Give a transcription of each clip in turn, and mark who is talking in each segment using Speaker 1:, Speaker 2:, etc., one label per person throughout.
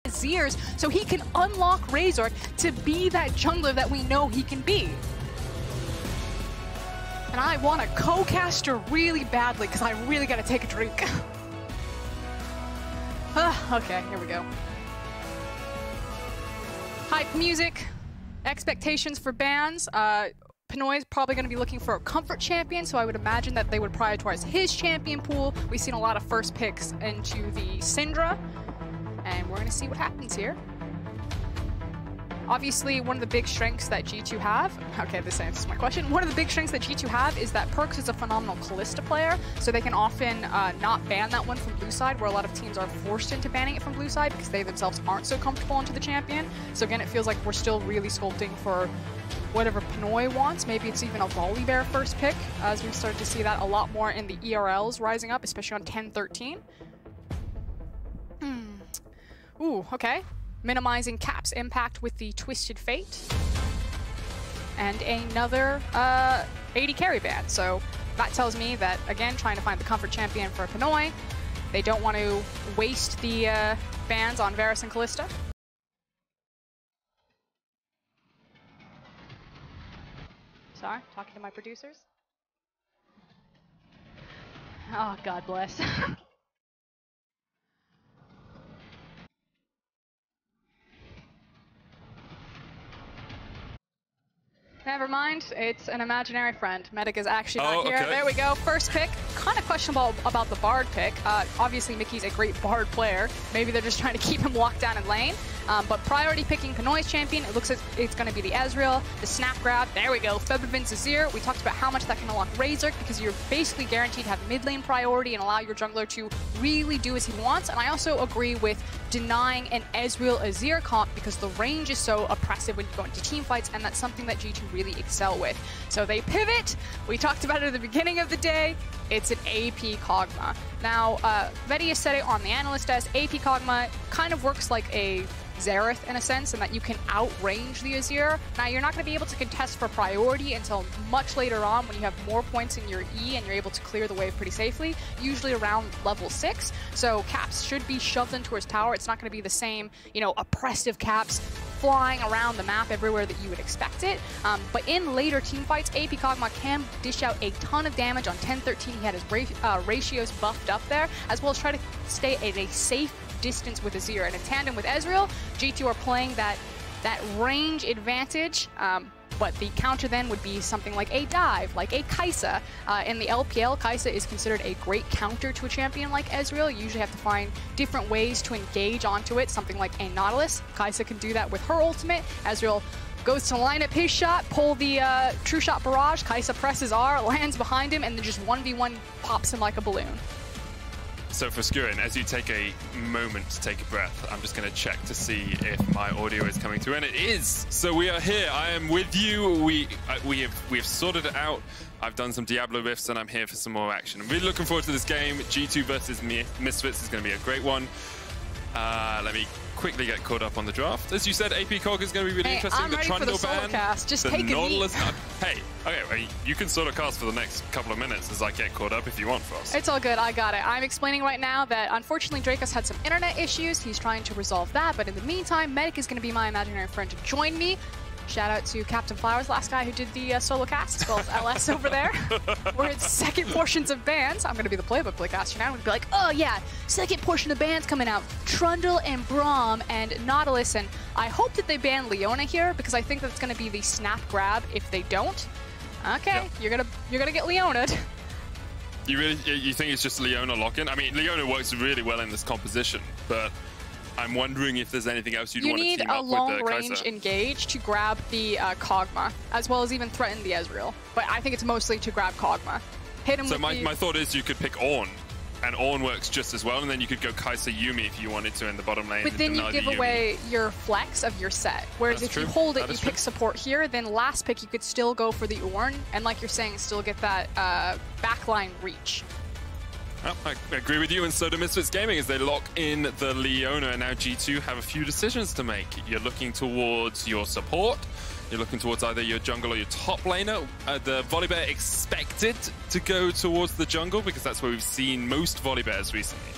Speaker 1: Azirs so he can unlock Razork to be that jungler that we know he can be. And I want a co-caster really badly because I really got to take a drink. Okay, here we go. Hype music, expectations for bans. Pinoy is probably going to be looking for a comfort champion, so I would imagine that they would prioritize his champion pool. We've seen a lot of first picks into the Syndra, and we're going to see what happens here. Obviously, one of the big strengths that G2 have, okay, this answers my question. One of the big strengths that G2 have is that Perkz is a phenomenal Kalista player, so they can often not ban that one from blue side, where a lot of teams are forced into banning it from blue side because they themselves aren't so comfortable into the champion. So again, it feels like we're still really sculpting for whatever Pinoy wants. Maybe it's even a Volibear first pick, as we've started to see that a lot more in the ERLs rising up, especially on 10-13. Ooh, okay. Minimizing Cap's impact with the Twisted Fate. And another 80 carry ban. So that tells me that, again, trying to find the comfort champion for Pinoy. They don't want to waste the bans on Varus and Kalista. Sorry, talking to my producers. Oh, God bless. Never mind, it's an imaginary friend. Medic is actually not here. Okay. There we go, first pick. Kind of questionable about the Bard pick. Obviously, Mikyx a great Bard player. Maybe they're just trying to keep him locked down in lane. But priority picking Pinoy's champion, it looks like it's going to be the Ezreal, the snap grab. There we go, FEBIVEN's Azir. We talked about how much that can unlock Razork because you're basically guaranteed to have mid lane priority and allow your jungler to really do as he wants. And I also agree with denying an Ezreal Azir comp because the range is so oppressive when you go into team fights, and that's something that G2 really excel with. So they pivot. We talked about it at the beginning of the day. It's an AP Kog'Maw. Now, Vedi has said it on the analyst desk. AP Kog'Maw kind of works like a Xerath in a sense, in that you can outrange the Azir. Now, you're not going to be able to contest for priority until much later on when you have more points in your E and you're able to clear the wave pretty safely, usually around level 6. So Caps should be shoved into his tower. It's not going to be the same, you know, oppressive Caps flying around the map everywhere that you would expect it. But in later team fights, AP Kog'Maw can dish out a ton of damage on 10-13. He had his ratios buffed up there, as well as try to stay at a safe distance with Azir. And in tandem with Ezreal, G2 are playing that range advantage, but the counter then would be something like a dive, like a Kai'Sa. In the LPL, Kai'Sa is considered a great counter to a champion like Ezreal. You usually have to find different ways to engage onto it, something like a Nautilus. Kai'Sa can do that with her ultimate. Ezreal goes to line up his shot, pull the True Shot Barrage, Kai'Sa presses R, lands behind him, and then just 1v1 pops him like a balloon.
Speaker 2: So for Skurin, as you take a moment to take a breath, I'm just going to check to see if my audio is coming through, and it is. So we are here. I am with you. We have sorted it out. I've done some Diablo riffs, and I'm here for some more action. I'm really looking forward to this game. G2 versus Misfits is going to be a great one. Let me quickly get caught up on the draft. As you said, AP Cog is going to be really interesting.
Speaker 1: I'm ready for the solo cast. Just take a knee.
Speaker 2: Hey, okay, you can solo cast for the next couple of minutes as I get caught up if you want, Frost.
Speaker 1: It's all good, I got it. I'm explaining right now that unfortunately Jankos had some internet issues. He's trying to resolve that, but in the meantime, Medic is going to be my imaginary friend to join me. Shout out to Captain Flowers, last guy who did the solo cast, as well as LS over there. We're in second portions of bans. I'm going to be the playbook playcaster now. I'm going to be like, oh yeah, second portion of bans coming out. Trundle and Braum and Nautilus, and I hope that they ban Leona here because I think that's going to be the snap grab if they don't. Okay, yep. You're gonna get Leona'd.
Speaker 2: You think it's just Leona lock-in? I mean, Leona works really well in this composition, but I'm wondering if there's anything else you'd want to team up with the Kai'Sa.
Speaker 1: You need a long-range engage to grab the Kog'Maw, as well as even threaten the Ezreal. But I think it's mostly to grab Kog'Maw. Hit him with
Speaker 2: my thought is you could pick Ornn, and Ornn works just as well, and then you could go Kai'Sa Yuumi if you wanted to in the bottom lane.
Speaker 1: But then you give away your flex of your set. Whereas if you hold it, you pick support here, then last pick you could still go for the Ornn, and like you're saying, still get that backline reach.
Speaker 2: Oh, I agree with you, and so do Misfits Gaming as they lock in the Leona, and now G2 have a few decisions to make. You're looking towards your support, you're looking towards either your jungle or your top laner. The Volibear expected to go towards the jungle because that's where we've seen most Volibears recently.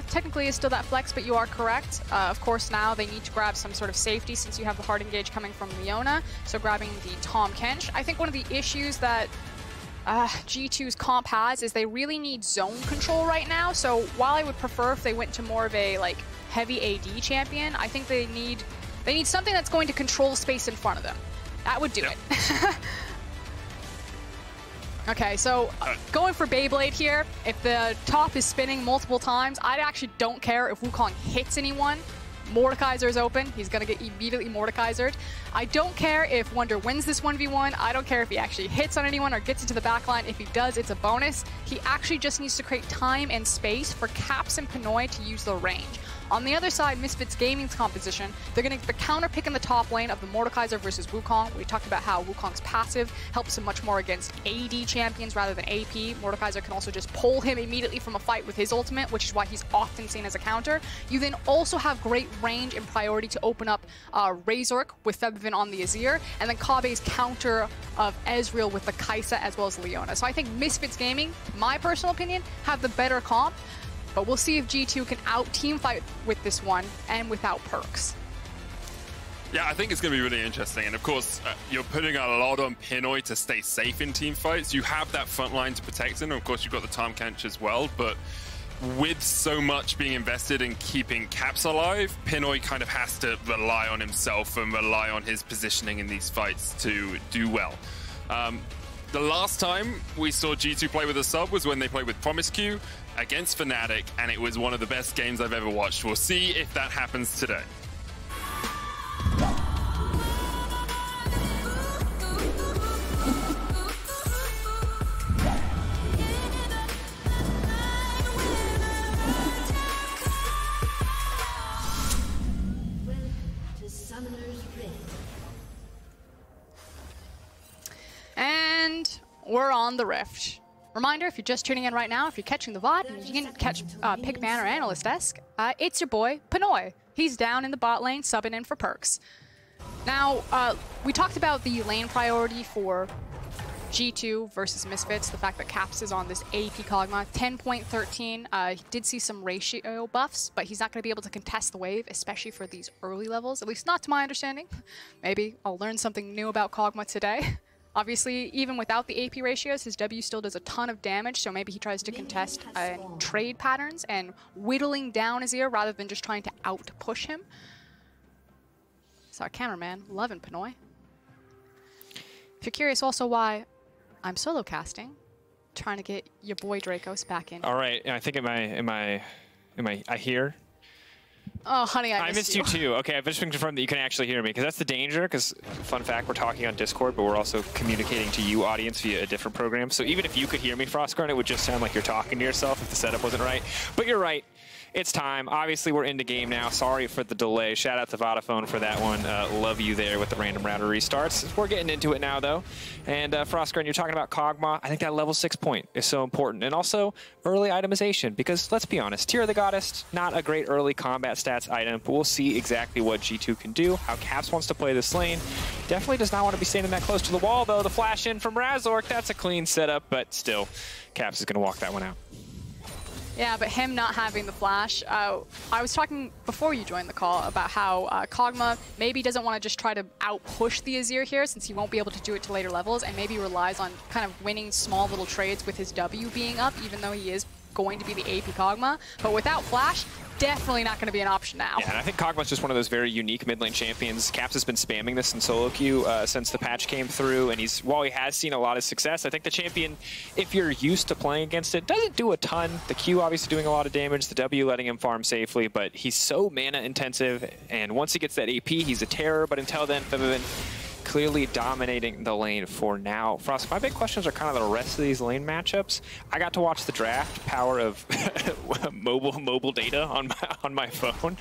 Speaker 1: Technically is still that flex, but you are correct. Of course, now they need to grab some sort of safety since you have the hard engage coming from Leona. So grabbing the Tahm Kench. I think one of the issues that G2's comp has is they really need zone control right now. So while I would prefer if they went to more of a like heavy AD champion, I think they need something that's going to control space in front of them. That would do it. Okay, so going for Beyblade here, if the top is spinning multiple times, I actually don't care if Wukong hits anyone. Mordekaiser is open. He's going to get immediately Mordekaisered. I don't care if Wunder wins this 1v1. I don't care if he actually hits on anyone or gets into the backline. If he does, it's a bonus. He actually just needs to create time and space for Caps and Pinoy to use their range. On the other side, Misfits Gaming's composition, they're going to get the counter pick in the top lane of the Mordekaiser versus Wukong. We talked about how Wukong's passive helps him much more against AD champions rather than AP. Mordekaiser can also just pull him immediately from a fight with his ultimate, which is why he's often seen as a counter. You then also have great range and priority to open up Razork with FEBIVEN on the Azir, and then Kobbe's counter of Ezreal with the Kaisa as well as Leona. So I think Misfits Gaming, my personal opinion, have the better comp. But we'll see if G2 can out-team fight with this one and without perks.
Speaker 2: Yeah, I think it's going to be really interesting. And of course, you're putting a lot on Pinoy to stay safe in team fights. You have that front line to protect him. Of course, you've got the Tahm Kench as well. But with so much being invested in keeping Caps alive, Pinoy kind of has to rely on himself and rely on his positioning in these fights to do well. The last time we saw G2 play with a sub was when they played with Promisq against Fnatic, and it was one of the best games I've ever watched. We'll see if that happens today.
Speaker 1: And we're on the Rift. Reminder, if you're just tuning in right now, if you're catching the VOD and you can catch Pickman or Analyst Desk, it's your boy, Pinoy. He's down in the bot lane, subbing in for perks. Now, we talked about the lane priority for G2 versus Misfits, the fact that Caps is on this AP Kog'Maw, 10.13. He did see some ratio buffs, but he's not going to be able to contest the wave, especially for these early levels, at least not to my understanding. Maybe I'll learn something new about Kog'Maw today. Obviously, even without the AP ratios, his W still does a ton of damage, so maybe he tries to contest trade patterns and whittling down Azir rather than just trying to out-push him. So our cameraman, loving Pinoy. If you're curious also why I'm solo casting, trying to get your boy Jankos back in.
Speaker 3: All right, I think am I here?
Speaker 1: Oh, honey,
Speaker 3: I missed you too. Okay, I've just been confirmed that you can actually hear me, because that's the danger, because fun fact, we're talking on Discord, but we're also communicating to you, audience, via a different program. So even if you could hear me, Frostgarn, it would just sound like you're talking to yourself if the setup wasn't right. But you're right. It's time. Obviously, we're into game now. Sorry for the delay. Shout out to Vodafone for that one. Love you there with the random router restarts. We're getting into it now, though. And Frostgarn, you're talking about Kog'Maw. I think that level 6 point is so important. And also, early itemization, because let's be honest, Tear of the Goddess, not a great early combat stats item, but we'll see exactly what G2 can do, how Caps wants to play this lane. Definitely does not want to be standing that close to the wall, though. The flash in from Razork, that's a clean setup, but still, Caps is going to walk that one out.
Speaker 1: Yeah, but him not having the flash, I was talking before you joined the call about how Kog'Maw maybe doesn't want to just try to out-push the Azir here since he won't be able to do it to later levels, and maybe relies on kind of winning small little trades with his W being up, even though he is going to be the AP Kog'Maw. But without flash, definitely not going to be an option now. Yeah,
Speaker 3: and I think Kog'Maw's just one of those very unique mid lane champions. Caps has been spamming this in solo queue since the patch came through, and while he has seen a lot of success, I think the champion, if you're used to playing against it, doesn't do a ton. The Q obviously doing a lot of damage, the W letting him farm safely, but he's so mana intensive, and once he gets that AP, he's a terror, but until then, FEBIVEN clearly dominating the lane for now. Frost, my big questions are kind of the rest of these lane matchups. I got to watch the draft, power of mobile data on my phone,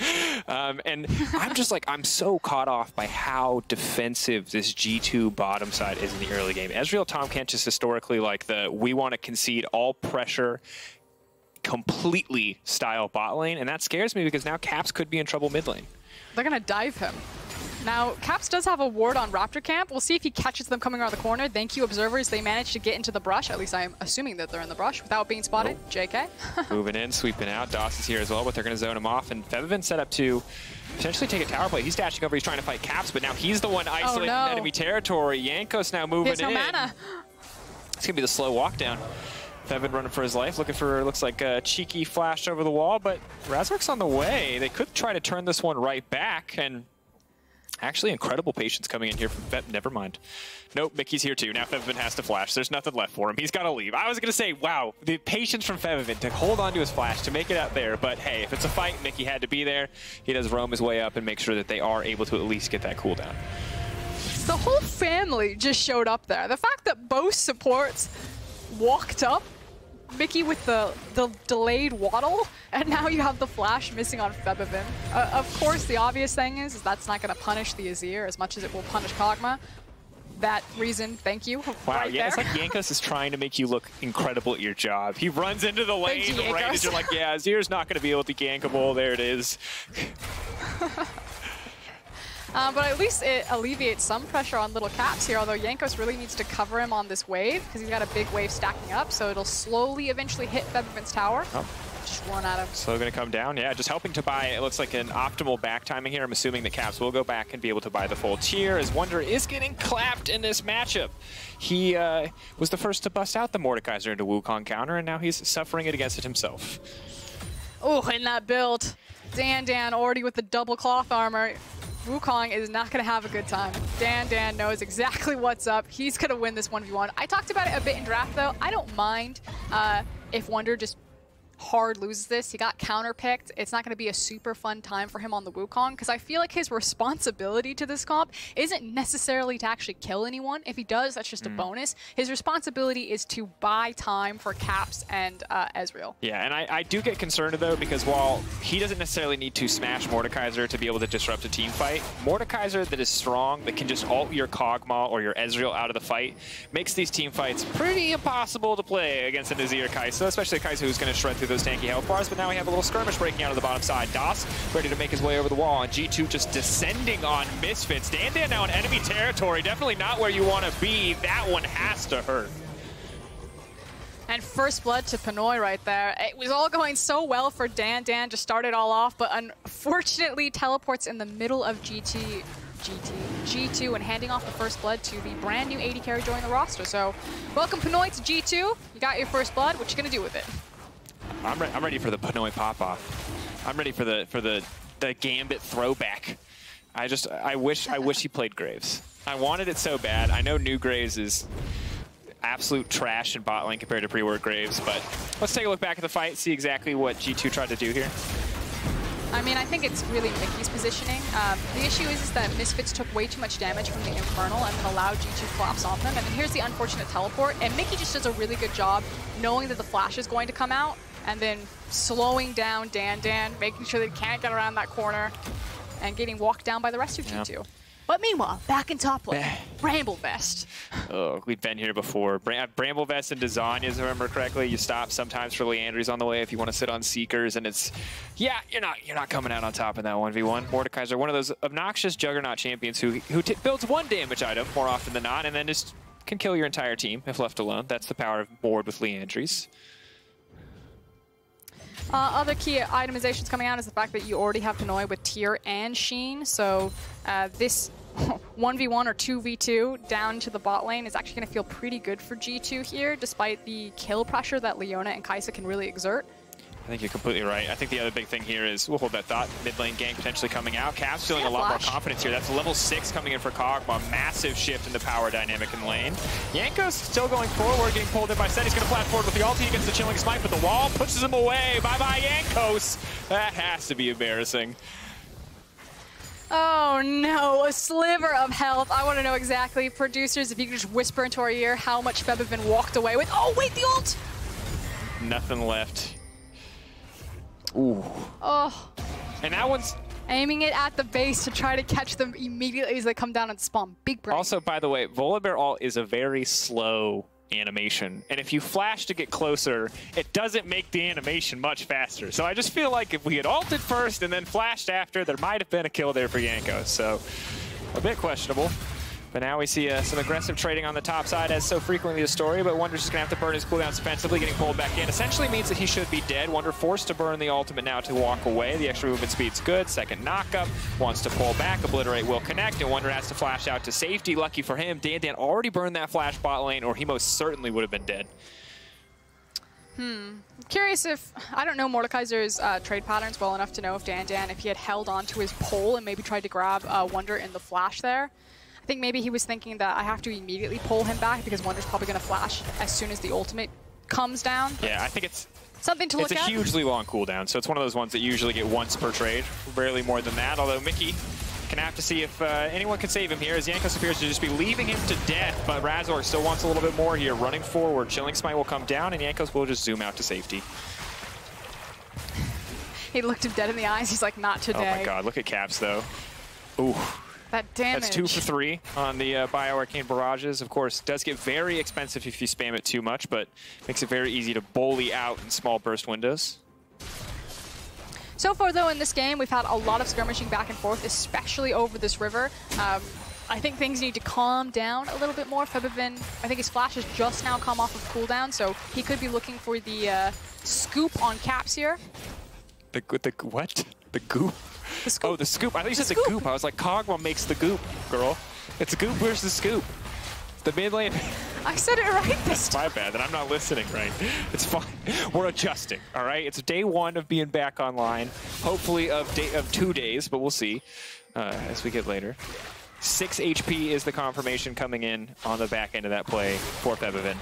Speaker 3: and I'm just like, I'm so caught off by how defensive this G2 bottom side is in the early game. Ezreal Tahm Kench is historically like we want to concede all pressure completely style bot lane, and that scares me because now Caps could be in trouble mid lane.
Speaker 1: They're gonna dive him. Now, Caps does have a ward on Raptor Camp. We'll see if he catches them coming around the corner. Thank you, observers. They managed to get into the brush. At least I'm assuming that they're in the brush without being spotted. Nope. JK.
Speaker 3: Moving in, sweeping out. Doss is here as well, but they're going to zone him off. And FEBIVEN set up to potentially take a tower play. He's dashing over. He's trying to fight Caps, but now he's the one isolating enemy territory. Jankos now moving in.
Speaker 1: No mana.
Speaker 3: It's going to be the slow walk down. FEBIVEN running for his life, looking for, looks like a cheeky flash over the wall, but Razork's on the way. They could try to turn this one right back, and actually incredible patience coming in here from FEB. Never mind. Nope, Mikyx here too. Now FEBIVEN has to flash. There's nothing left for him. He's got to leave. I was going to say, wow, the patience from FEBIVEN to hold on to his flash, to make it out there, but hey, if it's a fight, Mikyx had to be there. He does roam his way up and make sure that they are able to at least get that cooldown.
Speaker 1: The whole family just showed up there. The fact that both supports walked up, Mikyx with the delayed waddle, and now you have the flash missing on FEBIVEN. Of course, the obvious thing is that's not going to punish the Azir as much as it will punish Kog'Maw. That reason, thank you.
Speaker 3: Wow,
Speaker 1: right
Speaker 3: yeah,
Speaker 1: there.
Speaker 3: It's like Jankos is trying to make you look incredible at your job. He runs into the lane right as you're like, yeah, Azir's not going to be able to gankable. There it is.
Speaker 1: But at least it alleviates some pressure on little Caps here, although Jankos really needs to cover him on this wave because he's got a big wave stacking up, so it'll slowly eventually hit FEBIVEN's tower. Oh. Just run at him.
Speaker 3: So going to come down, yeah, just helping to buy, it looks like an optimal back timing here. I'm assuming the Caps will go back and be able to buy the full tier as Wunder is getting clapped in this matchup. He was the first to bust out the Mordekaiser into Wukong counter, and now he's suffering it against it himself.
Speaker 1: Oh, in that build. Dan already with the double cloth armor. Wukong is not going to have a good time. Dan knows exactly what's up. He's going to win this 1v1. I talked about it a bit in draft, though. I don't mind if Wunder just hard loses this. He got counterpicked. It's not going to be a super fun time for him on the Wukong because I feel like his responsibility to this comp isn't necessarily to actually kill anyone. If he does, that's just a bonus. His responsibility is to buy time for Caps and Ezreal. Yeah, and I do get concerned though because while he doesn't necessarily need to smash Mordekaiser to be able to disrupt a team fight, Mordekaiser that is strong, that can just ult your Kog'Maw or your Ezreal out of the fight, makes these team fights pretty impossible to play against an Azir Kai'Sa, especially a Kai'Sa who's going to shred through those tanky health bars, but now we have a little skirmish breaking out of the bottom side. Doss ready to make his way over the wall, and G2 just descending on Misfits. Dan now in enemy territory, definitely not where you want to be. That one has to hurt. And first blood to Pinoy right there. It was all going so well for Dan to start it all off, but unfortunately teleports in the middle of G2 and handing off the first blood to the brand new AD carry joining the roster. So welcome Pinoy to G2. You got your first blood. What you gonna do with it?
Speaker 3: I'm ready for the Pinoy pop-off. I'm ready for the Gambit throwback. I wish he played Graves. I wanted it so bad. I know new Graves is absolute trash in bot lane compared to pre-work Graves, but let's take a look back at the fight, see exactly what G2 tried to do here.
Speaker 1: I mean, I think it's really Mikyx's positioning. The issue is that Misfits took way too much damage from the Infernal and then allowed G2 to collapse on them. And then here's the unfortunate teleport. And Mikyx just does a really good job knowing that the flash is going to come out and then slowing down Dan, making sure they can't get around that corner and getting walked down by the rest of G2. Yep. But meanwhile, back in top lane, Bramblevest.
Speaker 3: Oh, we've been here before. Bramblevest and Dazania, if I remember correctly. You stop sometimes for Leandry's on the way if you want to sit on Seekers, and it's, yeah, you're not coming out on top in that 1v1. Mordekaiser, one of those obnoxious juggernaut champions who builds one damage item more often than not, and then just can kill your entire team if left alone. That's the power of Mord with Leandry's.
Speaker 1: Other key itemizations coming out is the fact that you already have Pinoy with Tier and Sheen, so this 1v1 or 2v2 down to the bot lane is actually going to feel pretty good for G2 here, despite the kill pressure that Leona and Kai'Sa can really exert.
Speaker 3: I think you're completely right. I think the other big thing here is, we'll hold that thought, mid lane gank potentially coming out. Caps feeling a lot more confidence here. That's level 6 coming in for Kog'Maw. Massive shift in the power dynamic in lane. Jankos still going forward, getting pulled in by Sett. He's going to flat forward with the ulti against the chilling smite, but the wall pushes him away. Bye-bye, Jankos. That has to be embarrassing.
Speaker 1: Oh no, a sliver of health. I want to know exactly, producers, if you could just whisper into our ear how much FEBIVEN walked away with. Oh wait, the ult!
Speaker 3: Nothing left. Ooh.
Speaker 1: Oh.
Speaker 3: And that one's
Speaker 1: aiming it at the base to try to catch them immediately as they come down and spawn. Big brain.
Speaker 3: Also, by the way, Volibear ult is a very slow animation. And if you flash to get closer, it doesn't make the animation much faster. So I just feel like if we had ulted first and then flashed after, there might have been a kill there for Jankos. So a bit questionable. But now we see some aggressive trading on the top side, as so frequently the story, but Wunder's just going to have to burn his cooldowns defensively, getting pulled back in. Essentially means that he should be dead. Wunder forced to burn the ultimate now to walk away. The extra movement speed's good. Second knockup, wants to pull back, Obliterate will connect, and Wunder has to flash out to safety. Lucky for him, Dan already burned that flash bot lane, or he most certainly would have been dead.
Speaker 1: I'm curious if, I don't know Mordekaiser's trade patterns well enough to know if Dan, if he had held on to his pole and maybe tried to grab Wunder in the flash there. I think maybe he was thinking that I have to immediately pull him back because Wunder's probably going to flash as soon as the ultimate comes down.
Speaker 3: Yeah, I think it's
Speaker 1: something to look at.
Speaker 3: It's a hugely long cooldown, so it's one of those ones that you usually get once per trade, barely more than that, although Mikyx can have to see if anyone can save him here, as Jankos appears to just be leaving him to death, but Razork still wants a little bit more here, running forward. Chilling Smite will come down, and Jankos will just zoom out to safety.
Speaker 1: He looked him dead in the eyes, he's like, not today.
Speaker 3: Oh my god, look at Caps though. Ooh.
Speaker 1: That damage.
Speaker 3: That's 2 for 3 on the Bio-Arcane Barrages. Of course, does get very expensive if you spam it too much, but makes it very easy to bully out in small burst windows.
Speaker 1: So far, though, in this game, we've had a lot of skirmishing back and forth, especially over this river. I think things need to calm down a little bit more. FEBIVEN, I think his flash has just now come off of cooldown, so he could be looking for the scoop on Caps here.
Speaker 3: The what? The goop?
Speaker 1: The scoop.
Speaker 3: Oh, the scoop. I thought you said the goop. I was like, Kog'Maw makes the goop, girl. It's goop versus the scoop. The mid lane.
Speaker 1: I said it right this time.
Speaker 3: It's my bad that I'm not listening right. It's fine. We're adjusting, all right? It's day 1 of being back online. Hopefully of 2 days, but we'll see as we get later. 6 HP is the confirmation coming in on the back end of that play for FEBIVEN.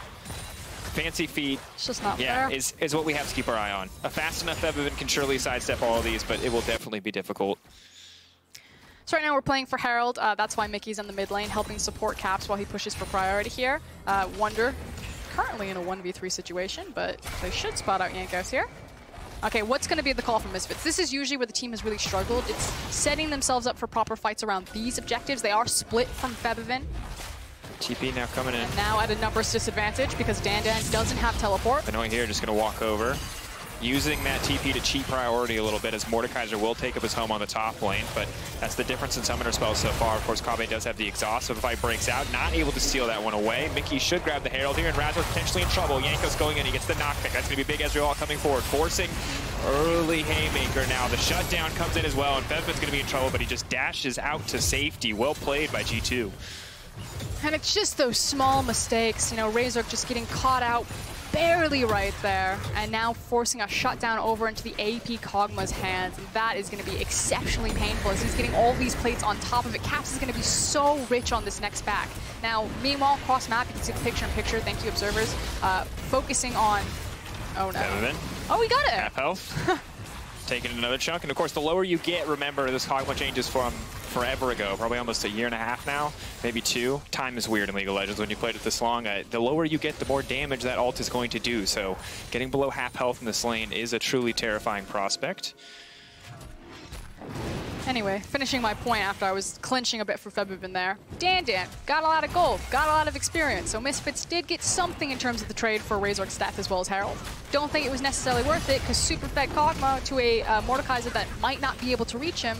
Speaker 3: Fancy feet,
Speaker 1: it's just not fair.
Speaker 3: is what we have to keep our eye on. A fast enough FEBIVEN can surely sidestep all of these, but it will definitely be difficult.
Speaker 1: So right now we're playing for Herald. That's why Mikyx's in the mid lane, helping support Caps while he pushes for priority here. Wunder currently in a 1v3 situation, but they should spot out Jankos here. Okay, what's going to be the call from Misfits? This is usually where the team has really struggled. It's setting themselves up for proper fights around these objectives. They are split from FEBIVEN.
Speaker 3: TP now coming in.
Speaker 1: And now at a numbers disadvantage because Dan doesn't have teleport.
Speaker 3: Benoit here just going to walk over. Using that TP to cheat priority a little bit, as Mordekaiser will take up his home on the top lane, but that's the difference in summoner spells so far. Of course, Kobbe does have the exhaust, so if the fight breaks out, not able to steal that one away. Mikyx should grab the Herald here, and Razork potentially in trouble. Jankos going in, he gets the knockback. That's going to be big. Ezreal coming forward, forcing early haymaker now. The shutdown comes in as well, and FEBIVEN's going to be in trouble, but he just dashes out to safety. Well played by G2.
Speaker 1: And it's just those small mistakes, you know, Razork just getting caught out barely right there, and now forcing a shutdown over into the AP Kog'Maw's hands, and that is going to be exceptionally painful as he's getting all these plates on top of it. Caps is going to be so rich on this next back. Now, meanwhile, cross map, you can see the picture-in-picture, thank you, observers, focusing on, oh no.
Speaker 3: FEBIVEN.
Speaker 1: Oh, we got it!
Speaker 3: Half health. Taking another chunk, and of course, the lower you get, remember, this Kog'Maw changes from forever ago, probably almost 1.5 years now, maybe 2. Time is weird in League of Legends when you played it this long. The lower you get, the more damage that ult is going to do, so getting below half health in this lane is a truly terrifying prospect.
Speaker 1: Anyway, finishing my point after I was clinching a bit for FEBIVEN there. Dan got a lot of gold, got a lot of experience, so Misfits did get something in terms of the trade for Razork's death as well as Herald. Don't think it was necessarily worth it, because super fed Kog'Maw to a Mordekaiser that might not be able to reach him,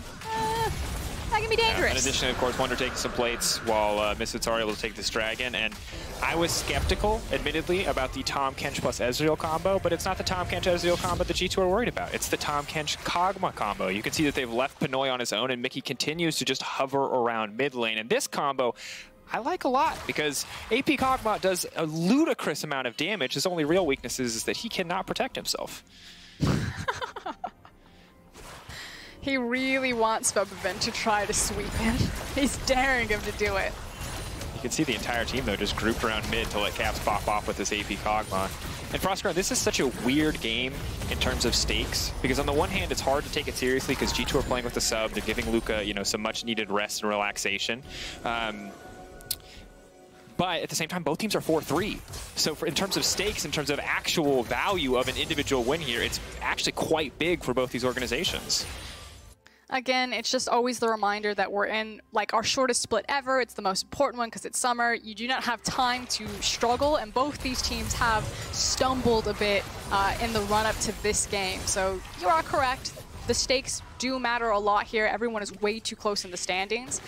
Speaker 1: that can be dangerous.
Speaker 3: In addition, of course, Wunder taking some plates while Misfits are able to take this dragon, and I was skeptical, admittedly, about the Tahm, Kench plus Ezreal combo, but it's not the Tahm, Kench, Ezreal combo that G2 are worried about. It's the Tahm, Kench, Kog'Maw combo. You can see that they've left Benoit on his own, and Mikyx continues to just hover around mid lane. And this combo, I like a lot, because AP Kog'Maw does a ludicrous amount of damage. His only real weakness is that he cannot protect himself.
Speaker 1: He really wants FEBIVEN to try to sweep him. He's daring him to do it.
Speaker 3: You can see the entire team, though, just grouped around mid to let Caps pop off with this AP Kog'Maw. And Frostground, this is such a weird game in terms of stakes, because on the one hand, it's hard to take it seriously because G2 are playing with the sub. They're giving Luka, you know, some much-needed rest and relaxation. But at the same time, both teams are 4-3. So in terms of stakes, in terms of actual value of an individual win here, it's actually quite big for both these organizations.
Speaker 1: Again, it's just always the reminder that we're in like our shortest split ever. It's the most important one because it's summer. You do not have time to struggle, and both these teams have stumbled a bit in the run-up to this game. So you are correct. The stakes do matter a lot here. Everyone is way too close in the standings.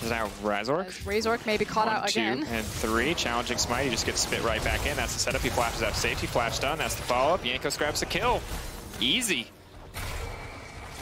Speaker 3: Now Razork.
Speaker 1: Razork maybe caught out again.
Speaker 3: 1, 2, and 3. Challenging smite. He just gets spit right back in. That's the setup. He flashes out safety. Flash done. That's the follow-up. Jankos grabs the kill. Easy.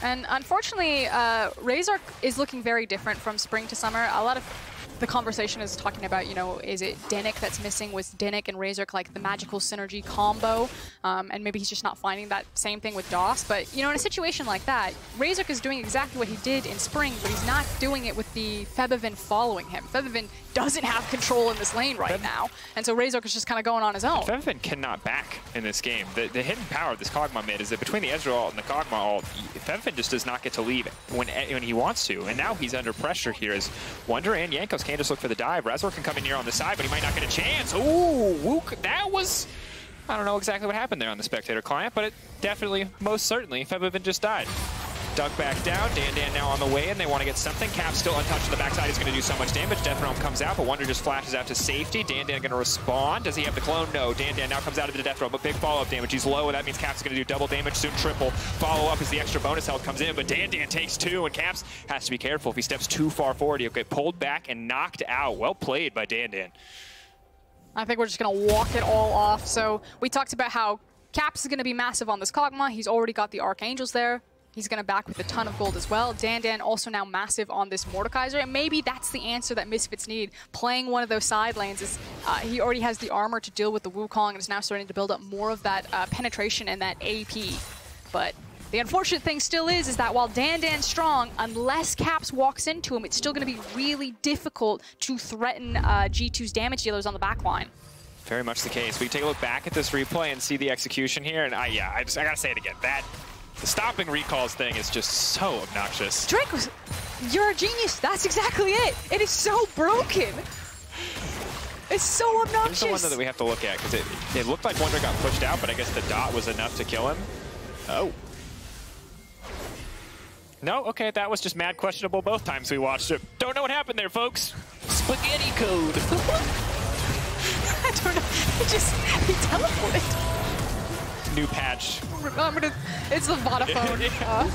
Speaker 1: And unfortunately, Razork is looking very different from spring to summer. A lot of the conversation is talking about, you know, is it Dinnick that's missing? Was Dinnick and Razork like the magical synergy combo? And maybe he's just not finding that same thing with DOS. But, you know, in a situation like that, Razork is doing exactly what he did in spring, but he's not doing it with the FEBIVEN following him. FEBIVEN doesn't have control in this lane right now. And so Razork is just kind of going on his own.
Speaker 3: FEBIVEN cannot back in this game. The hidden power of this Kog'Maw mid is that between the Ezreal ult and the Kog'Maw ult, FEBIVEN just does not get to leave when he wants to. And now he's under pressure here as Wunder and Jankos can't just look for the dive. Razork can come in here on the side, but he might not get a chance. Ooh, Wuk, that was... I don't know exactly what happened there on the spectator client, but it definitely, most certainly, FEBIVEN just died. Dug back down. Dan now on the way in. They want to get something. Cap still untouched on the backside. He's going to do so much damage. Death Realm comes out, but Wunder just flashes out to safety. Dan going to respond. Does he have the clone? No. Dan now comes out of the Death Realm, but big follow-up damage. He's low, and that means Cap's going to do double damage, soon triple. Follow-up as the extra bonus health comes in, but Dan takes 2, and Caps has to be careful. If he steps too far forward, he'll get pulled back and knocked out. Well played by Dan.
Speaker 1: I think we're just going to walk it all off. So we talked about how Caps is going to be massive on this Kog'Maw. He's already got the Archangels there. He's going to back with a ton of gold as well. Dan also now massive on this Mordekaiser, and maybe that's the answer that Misfits need. Playing one of those side lanes is he already has the armor to deal with the Wukong and is now starting to build up more of that penetration and that AP. But the unfortunate thing still is that while Dan's strong, unless Caps walks into him, it's still going to be really difficult to threaten G2's damage dealers on the back line.
Speaker 3: Very much the case. We take a look back at this replay and see the execution here, and I gotta say it again. The stopping recalls thing is just so obnoxious.
Speaker 1: Jankos, you're a genius. That's exactly it. It is so broken. It's so obnoxious.
Speaker 3: Here's the one that we have to look at, because it looked like Wunder got pushed out, but I guess the dot was enough to kill him. Oh. No, okay, that was just mad questionable both times we watched it. Don't know what happened there, folks. Spaghetti code.
Speaker 1: I don't know. He teleported.
Speaker 3: New patch.
Speaker 1: It's the Vodafone.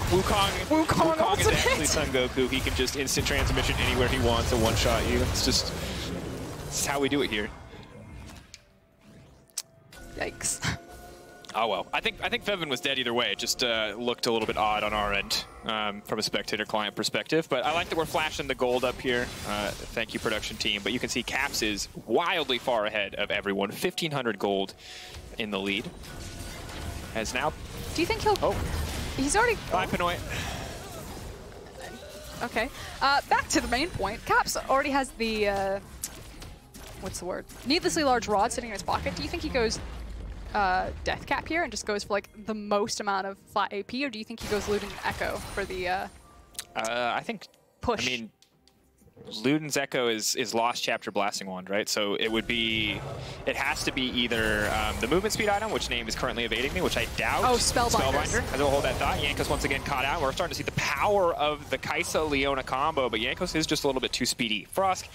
Speaker 3: Wukong is actually Son Goku. He can just instant transmission anywhere he wants to one-shot you. It's how we do it here.
Speaker 1: Yikes.
Speaker 3: Oh well. I think FEBIVEN was dead either way. It just looked a little bit odd on our end from a spectator client perspective. But I like that we're flashing the gold up here. Thank you, production team. But you can see Caps is wildly far ahead of everyone. 1,500 gold in the lead. Has now...
Speaker 1: Do you think he'll... Oh. He's already...
Speaker 3: Bye, Pinoy.
Speaker 1: Okay. Back to the main point. Caps already has the... what's the word? Needlessly large rod sitting in his pocket. Do you think he goes Death Cap here and just goes for like the most amount of flat AP, or do you think he goes Luden's Echo for the...
Speaker 3: I think...
Speaker 1: push?
Speaker 3: I mean... Luden's Echo is Lost Chapter Blasting Wand, right? So it would be, it has to be either the movement speed item, which name is currently evading me, which I doubt.
Speaker 1: Oh, Spellbinder.
Speaker 3: I will hold that thought. Jankos once again caught out. We're starting to see the power of the Kai'Sa-Leona combo, but Jankos is just a little bit too speedy. Frost,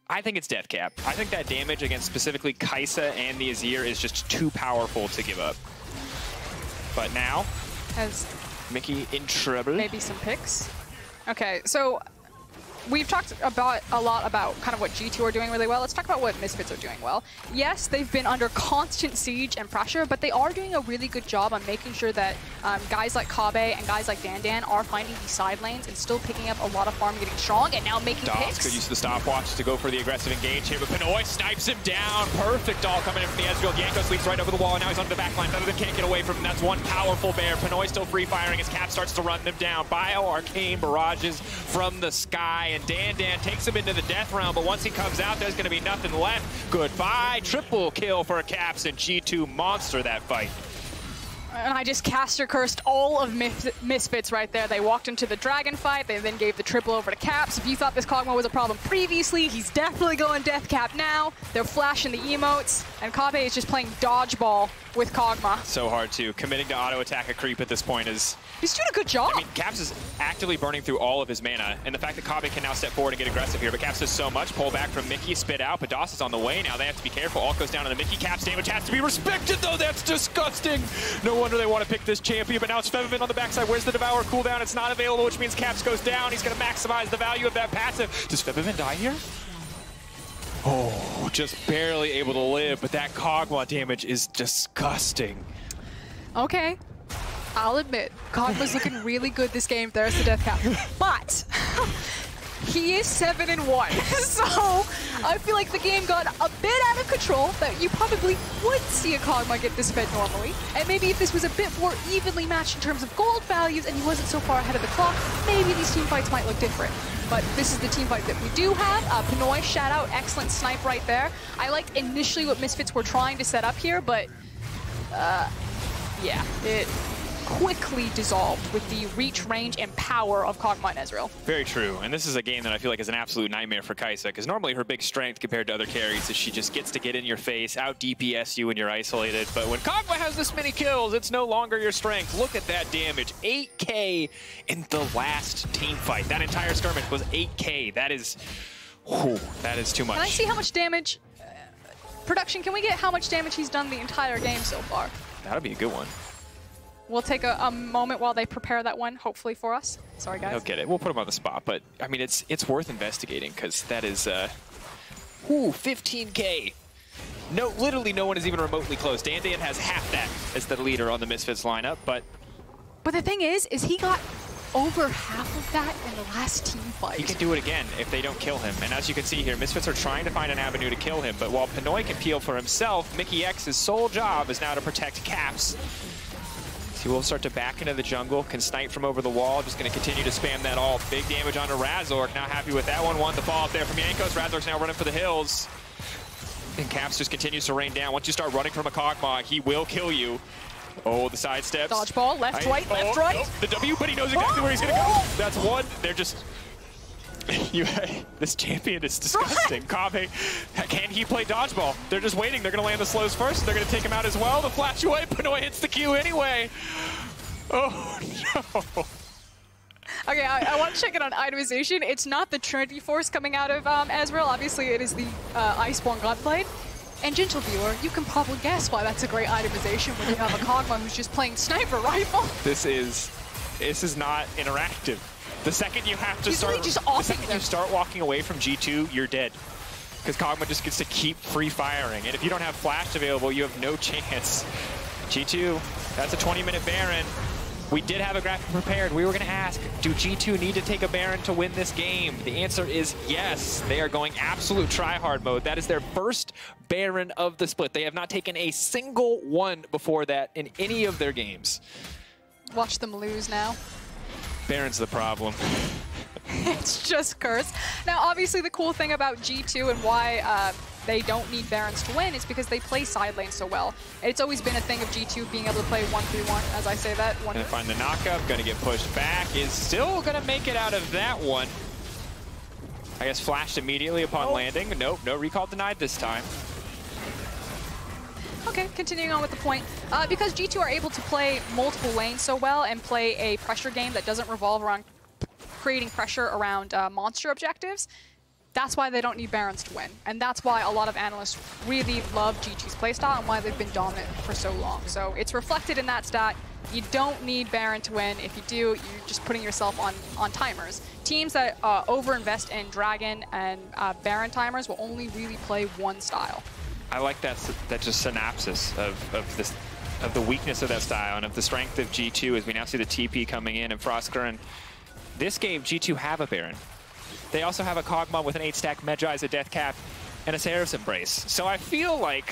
Speaker 3: I think it's Death Cap. I think that damage against specifically Kai'Sa and the Azir is just too powerful to give up. But now,
Speaker 1: has
Speaker 3: Mickey in trouble.
Speaker 1: Maybe some picks. Okay, so we've talked a lot about kind of what G2 are doing really well. Let's talk about what Misfits are doing well. Yes, they've been under constant siege and pressure, but they are doing a really good job on making sure that guys like Kobbe and guys like Dan are finding these side lanes and still picking up a lot of farm, getting strong, and now making picks.
Speaker 3: Could use the stopwatch to go for the aggressive engage here, but Pinoy snipes him down. Perfect all coming in from the Ezreal. Jankos leaps right over the wall, and now he's on the back line. FEBIVEN can't get away from him. That's one powerful bear. Pinoy still free firing as Cap starts to run them down. Bio-arcane barrages from the sky, and Dan takes him into the death realm, but once he comes out, there's going to be nothing left. Goodbye. Triple kill for Caps, and G2 monster that fight.
Speaker 1: And I just caster cursed all of Misfits right there. They walked into the dragon fight. They then gave the triple over to Caps. If you thought this Kog'Maw was a problem previously, he's definitely going Death Cap now. They're flashing the emotes, and Kobbe is just playing dodgeball with Kog'Maw.
Speaker 3: So hard to. Committing to auto attack a creep at this point is...
Speaker 1: He's doing a good job.
Speaker 3: I mean, Caps is actively burning through all of his mana, and the fact that Kobbe can now step forward and get aggressive here, but Caps does so much. Pull back from Mikyx, spit out, but DOS is on the way now. They have to be careful. All goes down on the Mikyx. Caps damage has to be respected, though. That's disgusting. No wonder they want to pick this champion, but now it's FEBIVEN on the backside. Where's the Devour cooldown? It's not available, which means Caps goes down. He's going to maximize the value of that passive. Does FEBIVEN die here? Oh, just barely able to live, but that Kog'Maw damage is disgusting.
Speaker 1: Okay, I'll admit, Kog'Maw's looking really good this game. There's the death cap. But he is 7-1, so I feel like the game got a bit out of control, that you probably would see a Kog'Maw get this fed normally. And maybe if this was a bit more evenly matched in terms of gold values and he wasn't so far ahead of the clock, maybe these team fights might look different. But this is the team fight that we do have. Pinoy, shout out, excellent snipe right there. I liked initially what Misfits were trying to set up here, but yeah, it quickly dissolved with the reach, range, and power of Kog'Maw and Ezreal.
Speaker 3: Very true, and this is a game that I feel like is an absolute nightmare for Kai'Sa, because normally her big strength compared to other carries is she just gets to get in your face, out DPS you when you're isolated, but when Kog'Maw has this many kills, it's no longer your strength. Look at that damage, 8K in the last team fight. That entire skirmish was 8K. That is, whew, that is too much.
Speaker 1: Can I see how much damage, production, can we get how much damage he's done the entire game so far?
Speaker 3: That'll be a good one.
Speaker 1: We'll take a moment while they prepare that one, hopefully for us. Sorry, guys.
Speaker 3: They'll get it. We'll put him on the spot, but I mean, it's worth investigating because that is, 15K. No, literally no one is even remotely close. Dan has half that as the leader on the Misfits lineup, but
Speaker 1: the thing is he got over half of that in the last team fight.
Speaker 3: He can do it again if they don't kill him. And as you can see here, Misfits are trying to find an avenue to kill him, but while Pinoy can peel for himself, Mikyx's sole job is now to protect Caps. He will start to back into the jungle, can snipe from over the wall, just going to continue to spam that all. Big damage onto Razork, now happy with that one. One, the fall up there from Jankos. Razork's now running for the hills. And Caps just continues to rain down. Once you start running from a Kog'Maw, he will kill you. Oh, the side steps.
Speaker 1: Dodgeball, left, right, left, right.
Speaker 3: Nope. The W, but he knows exactly where he's going to go. That's one. They're just... this champion is disgusting. Kobbe, can he play dodgeball? They're just waiting. They're going to land the slows first. They're going to take him out as well. The flash away. Pinoy hits the Q anyway. Oh, no.
Speaker 1: Okay, I want to check it on itemization. It's not the Trinity Force coming out of Ezreal. Obviously, it is the Iceborne Gunblade. And gentle viewer, you can probably guess why that's a great itemization when you have a Kog'Maw who's just playing sniper rifle.
Speaker 3: This is not interactive. The second you have to start walking away from G2, you're dead. Because Kog'Maw just gets to keep free firing. And if you don't have flash available, you have no chance. G2, that's a 20-minute Baron. We did have a graphic prepared. We were going to ask, do G2 need to take a Baron to win this game? The answer is yes. They are going absolute try-hard mode. That is their first Baron of the split. They have not taken a single one before that in any of their games.
Speaker 1: Watch them lose now.
Speaker 3: Baron's the problem.
Speaker 1: It's just cursed. Now, obviously, the cool thing about G2 and why they don't need Barons to win is because they play side lane so well. It's always been a thing of G2 being able to play 1-3-1, as I say that.
Speaker 3: Gonna find the knockup, gonna get pushed back, is still gonna make it out of that one. I guess flashed immediately upon landing. Nope, no recall denied this time.
Speaker 1: Okay, continuing on with the point. Because G2 are able to play multiple lanes so well and play a pressure game that doesn't revolve around creating pressure around monster objectives, that's why they don't need Barons to win. And that's why a lot of analysts really love G2's playstyle and why they've been dominant for so long. So it's reflected in that stat. You don't need Baron to win. If you do, you're just putting yourself on timers. Teams that overinvest in Dragon and Baron timers will only really play one style.
Speaker 3: I like that just synopsis of the weakness of that style and of the strength of G2 as we now see the TP coming in and Frostgurn. This game, G2 have a Baron. They also have a Kog'Maw with an 8-stack Medjai's, a Death Cap, and a Seraph's Embrace. So I feel like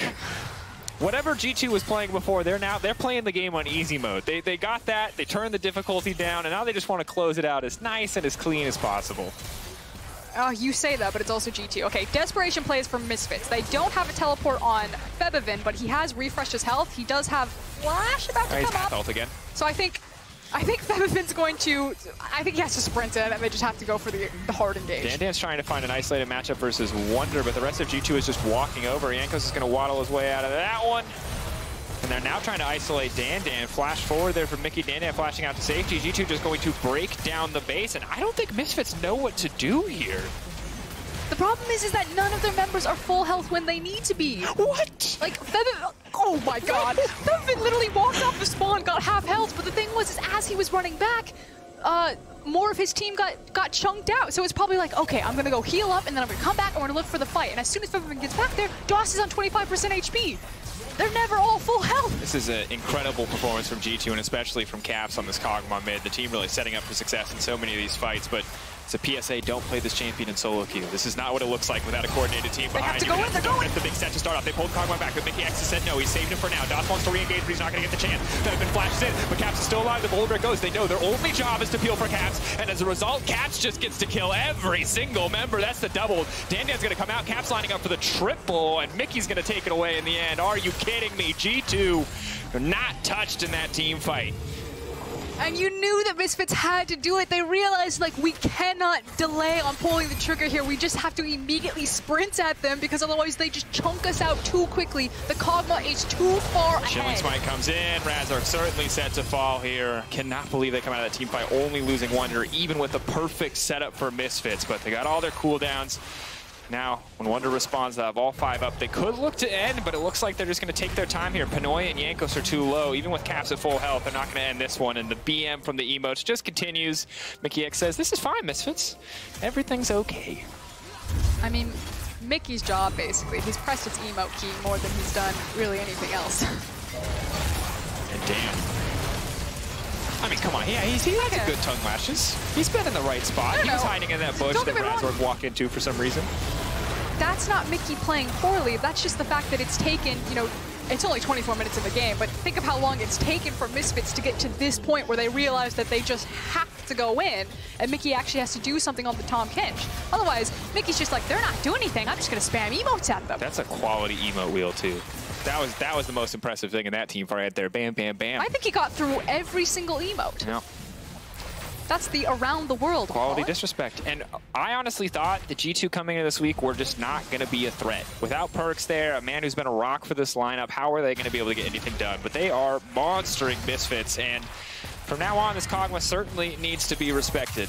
Speaker 3: whatever G2 was playing before, they're playing the game on easy mode. They got that, they turned the difficulty down, and now they just want to close it out as nice and as clean as possible.
Speaker 1: Oh, you say that, but it's also G2. Okay, Desperation plays for Misfits. They don't have a teleport on FEBIVEN, but he has refreshed his health. He does have Flash about to come up.
Speaker 3: Health again.
Speaker 1: So I think FEBIVEN's going to... I think he has to sprint in, and they just have to go for the hard engage.
Speaker 3: Dan's trying to find an isolated matchup versus Wunder, but the rest of G2 is just walking over. Jankos is going to waddle his way out of that one. And they're now trying to isolate Dan. Flash forward there from Mickey. Dan flashing out to safety. G2 just going to break down the base, and I don't think Misfits know what to do here.
Speaker 1: The problem is that none of their members are full health when they need to be.
Speaker 3: What?
Speaker 1: Like, Oh my god. FEBIVEN literally walked off the spawn, got half health, but the thing was, is as he was running back, more of his team got chunked out. So it's probably like, okay, I'm gonna go heal up and then I'm gonna come back and we're gonna look for the fight. And as soon as FEBIVEN gets back there, DOS is on 25% HP. They're never all full health.
Speaker 3: This is an incredible performance from G2 and especially from Caps on this Kog'Maw mid. The team really setting up for success in so many of these fights, but it's a PSA, don't play this champion in solo queue. This is not what it looks like without a coordinated team behind you.
Speaker 1: They have to go in, they're going.
Speaker 3: The big set to start off. They pulled Kog'Maw back, but Mikyx has said no. He saved him for now. DOS wants to re-engage, but he's not going to get the chance. FEBIVEN flashes in, but Caps is still alive. The Volibear goes. They know their only job is to peel for Caps, and as a result, Caps just gets to kill every single member. That's the double. Dandan's going to come out. Caps lining up for the triple, and Mickey's going to take it away in the end. Are you kidding me? G2 not touched in that team fight.
Speaker 1: And you knew that Misfits had to do it. They realized, like, we cannot delay on pulling the trigger here. We just have to immediately sprint at them because otherwise they just chunk us out too quickly. The Kog'Maw is too far ahead.
Speaker 3: Chilling Smite comes in. Razork certainly set to fall here. Cannot believe they come out of that team fight only losing Wunder, even with a perfect setup for Misfits. But they got all their cooldowns. Now, when Wunder responds, they'll have all 5 up. They could look to end, but it looks like they're just going to take their time here. Pinoy and Jankos are too low. Even with Caps at full health, they're not going to end this one. And the BM from the emotes just continues. Mikyx says, this is fine, Misfits. Everything's okay.
Speaker 1: I mean, Mickey's job, basically. He's pressed his emote key more than he's done really anything else.
Speaker 3: And damn. I mean, come on, yeah, he has a good tongue lashes. He's been in the right spot. He was hiding in that bush that Razork walked into for some reason.
Speaker 1: That's not Mickey playing poorly. That's just the fact that it's taken, you know, it's only 24 minutes in the game, but think of how long it's taken for Misfits to get to this point where they realize that they just have to go in, and Mickey actually has to do something on the Tahm Kench. Otherwise, Mickey's just like, they're not doing anything. I'm just going to spam emotes at them.
Speaker 3: That's a quality emote wheel, too. That was the most impressive thing in that team fight right there. Bam, bam, bam.
Speaker 1: I think he got through every single emote.
Speaker 3: Yeah.
Speaker 1: That's the around the world
Speaker 3: quality disrespect. And I honestly thought the G2 coming into this week were just not going to be a threat. Without Perks there, a man who's been a rock for this lineup, how are they going to be able to get anything done? But they are monstering Misfits, and from now on, this Kog'Maw certainly needs to be respected.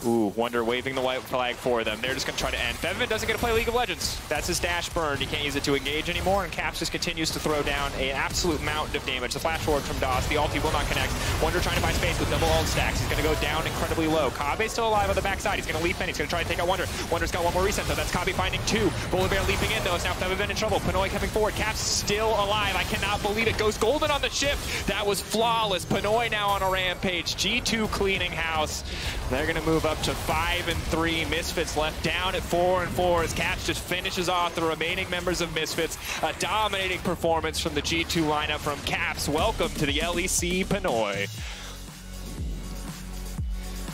Speaker 3: Ooh, Wunder waving the white flag for them. They're just going to try to end. FEBIVEN doesn't get to play League of Legends. That's his dash burn. He can't use it to engage anymore, and Caps just continues to throw down an absolute mountain of damage. The flash forward from DOS. The ulti will not connect. Wunder trying to find space with double ult stacks. He's going to go down incredibly low. Kobbe's still alive on the backside. He's going to leap in. He's going to try and take out Wunder. Wunder's got one more reset, though. That's Kobbe finding 2. Volibear leaping in, though. It's now FEBIVEN in trouble. Pinoy coming forward. Caps still alive. I cannot believe it. Goes golden on the ship. That was flawless. Pinoy now on a rampage. G2 cleaning house. They're going to move up to 5-3. Misfits left down at 4-4 as Caps just finishes off the remaining members of Misfits. A dominating performance from the G2 lineup from Caps. Welcome to the LEC, Pinoy.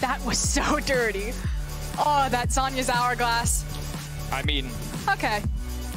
Speaker 1: That was so dirty. Oh, that Sonya's hourglass.
Speaker 3: I mean...
Speaker 1: Okay.